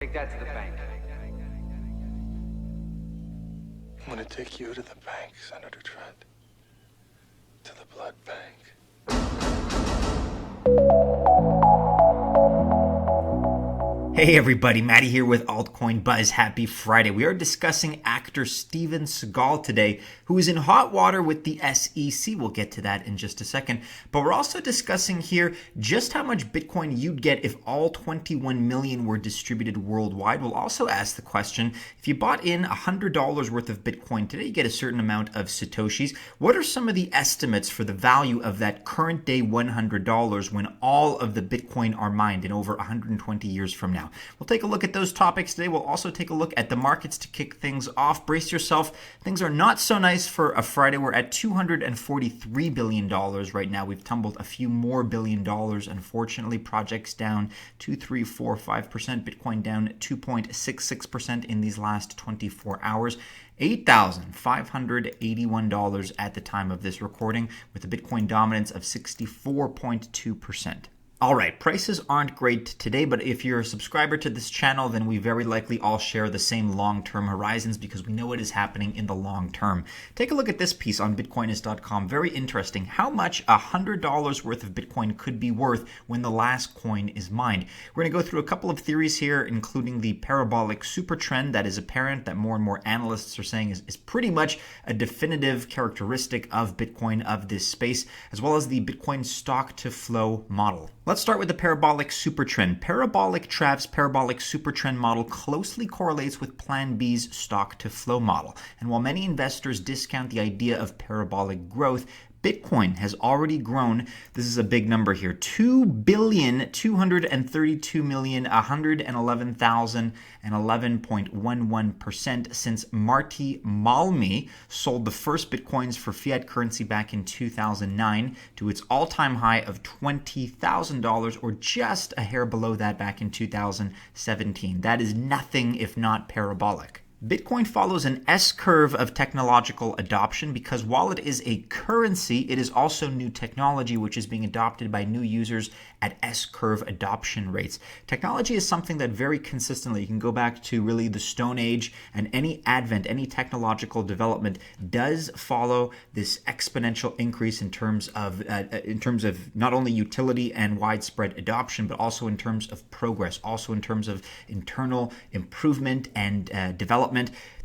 Take that to the bank. I'm gonna take you to the bank, Senator Trent. To the blood bank. Hey everybody, Matty here with Altcoin Buzz. Happy Friday. We are discussing actor Steven Seagal today, who is in hot water with the SEC. We'll get to that in just a second. But we're also discussing here just how much Bitcoin you'd get if all 21 million were distributed worldwide. We'll also ask the question, if you bought in $100 worth of Bitcoin today, you get a certain amount of Satoshis. What are some of the estimates for the value of that current day $100 when all of the Bitcoin are mined in over 120 years from now? We'll take a look at those topics today. We'll also take a look at the markets to kick things off. Brace yourself. Things are not so nice for a Friday. We're at $243 billion right now. We've tumbled a few more $1 billion. Unfortunately, projects down 2, 3, 4, 5%. Bitcoin down 2.66% in these last 24 hours. $8,581 at the time of this recording, with a Bitcoin dominance of 64.2%. All right, prices aren't great today, but if you're a subscriber to this channel, then we very likely all share the same long-term horizons because we know what is happening in the long term. Take a look at this piece on Bitcoinist.com. Very interesting. How much $100 worth of Bitcoin could be worth when the last coin is mined. We're going to go through a couple of theories here, including the parabolic super trend that is apparent, that more and more analysts are saying is pretty much a definitive characteristic of Bitcoin, of this space, as well as the Bitcoin stock to flow model. Let's start with the parabolic super trend. Trav's parabolic super trend model closely correlates with Plan B's stock to flow model. And while many investors discount the idea of parabolic growth, Bitcoin has already grown, this is a big number here, 2,232,111,011.11% since Marty Malmi sold the first Bitcoins for fiat currency back in 2009 to its all-time high of $20,000, or just a hair below that back in 2017. That is nothing if not parabolic. Bitcoin follows an S-curve of technological adoption because while it is a currency, it is also new technology which is being adopted by new users at S-curve adoption rates. Technology is something that very consistently, you can go back to really the Stone Age, and any advent, any technological development does follow this exponential increase in terms of not only utility and widespread adoption, but also in terms of progress, also in terms of internal improvement and development.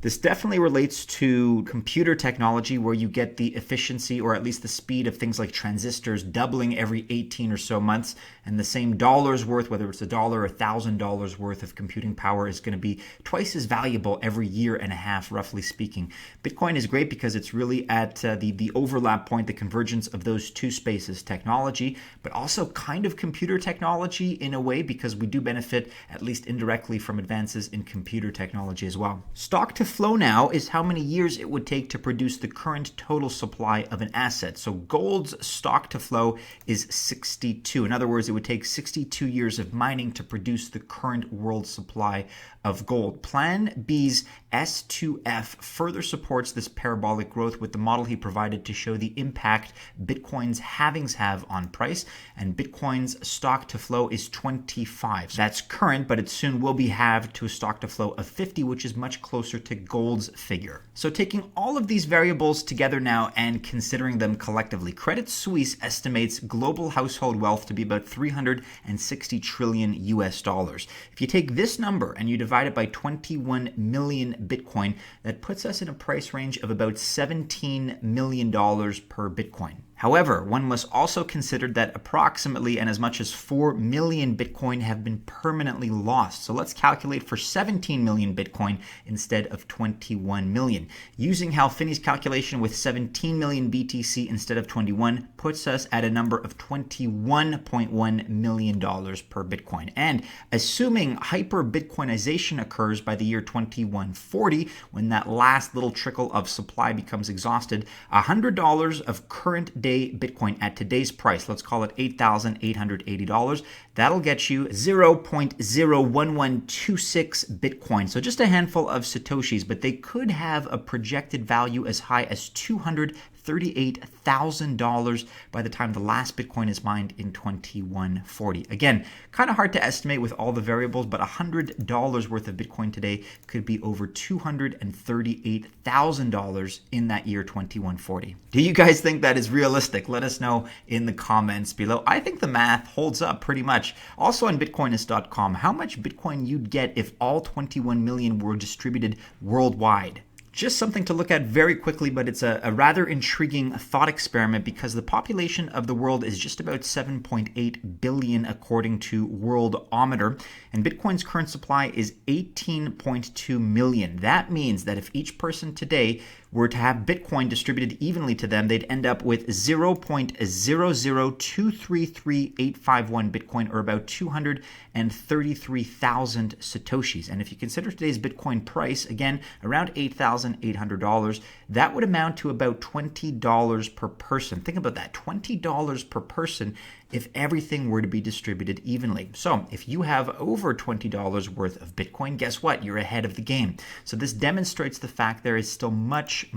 This definitely relates to computer technology, where you get the efficiency, or at least the speed, of things like transistors doubling every 18 or so months, and the same dollar's worth, whether it's $1 or $1,000 worth of computing power, is going to be twice as valuable every year and a half, roughly speaking. Bitcoin is great because it's really at the overlap point, the convergence of those two spaces, technology, but also kind of computer technology in a way, because we do benefit, at least indirectly, from advances in computer technology as well. Stock to flow now is how many years it would take to produce the current total supply of an asset. So gold's stock to flow is 62. In other words, it would take 62 years of mining to produce the current world supply of gold. Plan B's S2F further supports this parabolic growth with the model he provided to show the impact Bitcoin's halvings have on price, and Bitcoin's stock to flow is 25. That's current, but it soon will be halved to a stock to flow of 50, which is much closer to gold's figure. So taking all of these variables together now and considering them collectively, Credit Suisse estimates global household wealth to be about $360 trillion US dollars. If you take this number and you divide it by 21 million Bitcoin, that puts us in a price range of about $17 million per Bitcoin. However, one must also consider that approximately and as much as 4 million Bitcoin have been permanently lost. So let's calculate for 17 million Bitcoin instead of 21 million. Using Hal Finney's calculation with 17 million BTC instead of 21 puts us at a number of $21.1 million per Bitcoin. And assuming hyper-Bitcoinization occurs by the year 2140, when that last little trickle of supply becomes exhausted, $100 of current day Bitcoin at today's price, let's call it $8,880, that'll get you 0.01126 Bitcoin. So just a handful of Satoshis, but they could have a projected value as high as $200,000 $38,000 by the time the last Bitcoin is mined in 2140. Again, kind of hard to estimate with all the variables, but $100 worth of Bitcoin today could be over $238,000 in that year 2140. Do you guys think that is realistic? Let us know in the comments below. I think the math holds up pretty much. Also on Bitcoinist.com, how much Bitcoin you'd get if all 21 million were distributed worldwide. Just something to look at very quickly, but it's a rather intriguing thought experiment because the population of the world is just about 7.8 billion according to Worldometer, and Bitcoin's current supply is 18.2 million. That means that if each person today were to have Bitcoin distributed evenly to them, they'd end up with 0.00233,851 Bitcoin, or about 233,000 Satoshis. And if you consider today's Bitcoin price, again, around $8,800, that would amount to about $20 per person. Think about that, $20 per person if everything were to be distributed evenly. So if you have over $20 worth of Bitcoin, guess what? You're ahead of the game. So this demonstrates the fact there is still much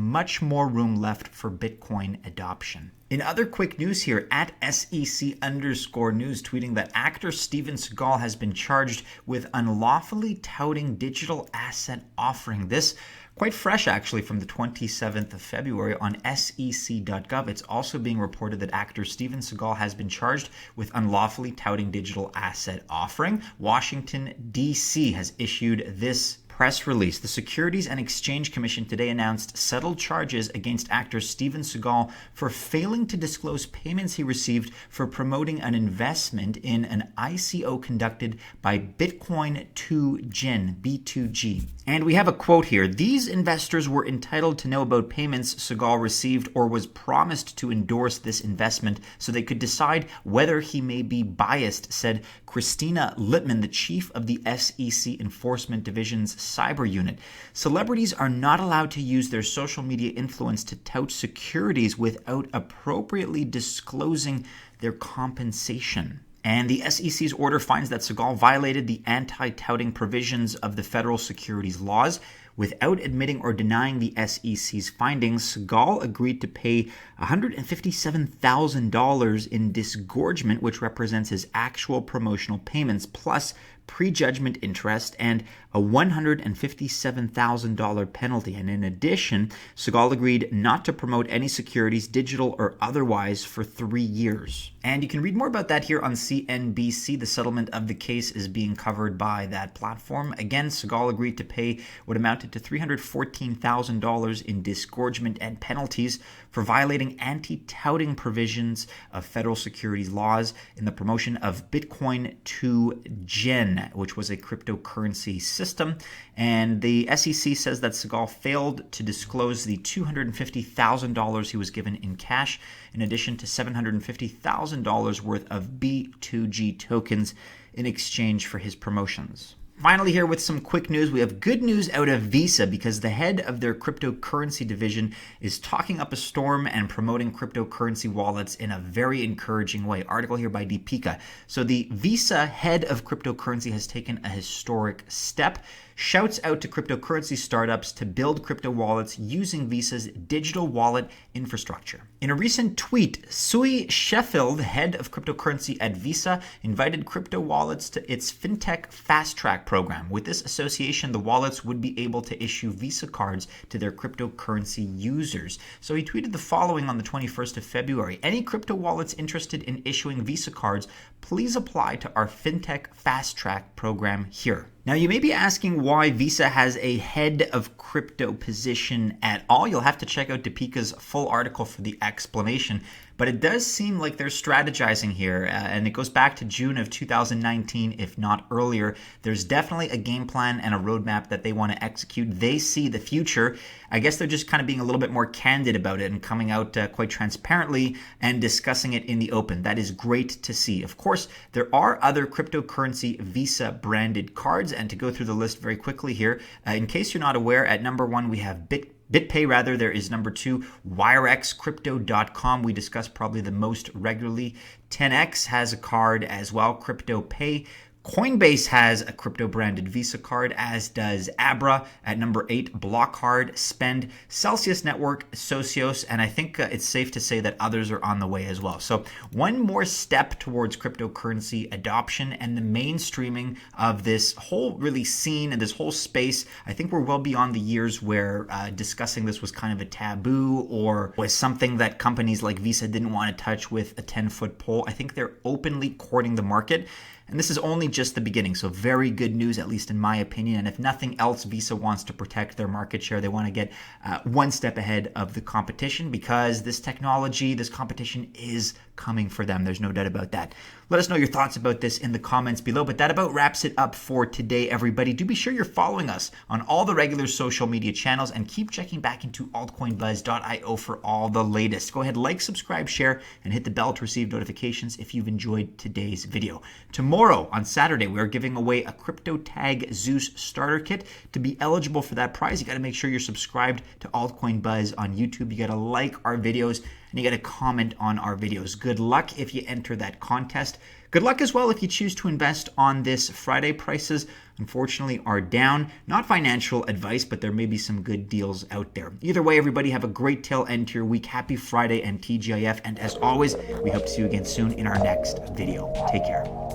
more room left for Bitcoin adoption. In other quick news here, at SEC_news tweeting that actor Steven Seagal has been charged with unlawfully touting digital asset offering. This quite fresh actually from the 27th of February on sec.gov. It's also being reported that actor Steven Seagal has been charged with unlawfully touting digital asset offering. Washington, D.C. has issued this press release. The Securities and Exchange Commission today announced settled charges against actor Steven Seagal for failing to disclose payments he received for promoting an investment in an ICO conducted by Bitcoin 2Gen, B2G. And we have a quote here. These investors were entitled to know about payments Seagal received or was promised to endorse this investment so they could decide whether he may be biased, said Christina Littman, the chief of the SEC Enforcement Division's cyber unit. Celebrities are not allowed to use their social media influence to tout securities without appropriately disclosing their compensation. And the SEC's order finds that Seagal violated the anti-touting provisions of the federal securities laws. Without admitting or denying the SEC's findings, Seagal agreed to pay $157,000 in disgorgement, which represents his actual promotional payments, plus prejudgment interest and a $157,000 penalty. And in addition, Seagal agreed not to promote any securities, digital or otherwise, for 3 years. And you can read more about that here on CNBC. The settlement of the case is being covered by that platform. Again, Seagal agreed to pay what amounted to $314,000 in disgorgement and penalties for violating anti-touting provisions of federal securities laws in the promotion of Bitcoin 2Gen, which was a cryptocurrency system. And the SEC says that Seagal failed to disclose the $250,000 he was given in cash, in addition to $750,000 worth of B2G tokens in exchange for his promotions. Finally, here with some quick news, we have good news out of Visa because the head of their cryptocurrency division is talking up a storm and promoting cryptocurrency wallets in a very encouraging way. Article here by Deepika. So the Visa head of cryptocurrency has taken a historic step. Shouts out to cryptocurrency startups to build crypto wallets using Visa's digital wallet infrastructure. In a recent tweet, Sui Sheffield, head of cryptocurrency at Visa, invited crypto wallets to its fintech fast track program. With this association, the wallets would be able to issue Visa cards to their cryptocurrency users. So he tweeted the following on the 21st of February. Any crypto wallets interested in issuing Visa cards, please apply to our fintech fast track program here. Now, you may be asking why Visa has a head of crypto position at all. You'll have to check out Deepika's full article for the explanation. But it does seem like they're strategizing here, and it goes back to June of 2019, if not earlier. There's definitely a game plan and a roadmap that they want to execute. They see the future. I guess they're just kind of being a little bit more candid about it and coming out quite transparently and discussing it in the open. That is great to see. Of course, there are other cryptocurrency Visa branded cards, and to go through the list very quickly here, in case you're not aware, at number 1 we have BitPay. There is number 2, WireXCrypto.com. We discuss probably the most regularly. 10x has a card as well, CryptoPay. Coinbase has a crypto-branded Visa card, as does Abra at number 8, Blockcard, Spend, Celsius Network, Socios, and I think it's safe to say that others are on the way as well. So one more step towards cryptocurrency adoption and the mainstreaming of this whole really scene and this whole space. I think we're well beyond the years where discussing this was kind of a taboo or was something that companies like Visa didn't want to touch with a 10-foot pole. I think they're openly courting the market. And this is only just the beginning, so very good news, at least in my opinion. And if nothing else, Visa wants to protect their market share. They want to get one step ahead of the competition because this technology, this competition is coming for them. There's no doubt about that. Let us know your thoughts about this in the comments below. But that about wraps it up for today, everybody. Do be sure you're following us on all the regular social media channels and keep checking back into altcoinbuzz.io for all the latest. Go ahead, like, subscribe, share, and hit the bell to receive notifications if you've enjoyed today's video. Tomorrow, on Saturday, we are giving away a Crypto Tag Zeus starter kit. To be eligible for that prize, you got to make sure you're subscribed to Altcoin Buzz on YouTube. You got to like our videos and you got to comment on our videos. Good luck if you enter that contest. Good luck as well if you choose to invest on this Friday. Prices, unfortunately, are down. Not financial advice, but there may be some good deals out there. Either way, everybody, have a great tail end to your week. Happy Friday and TGIF. And as always, we hope to see you again soon in our next video. Take care.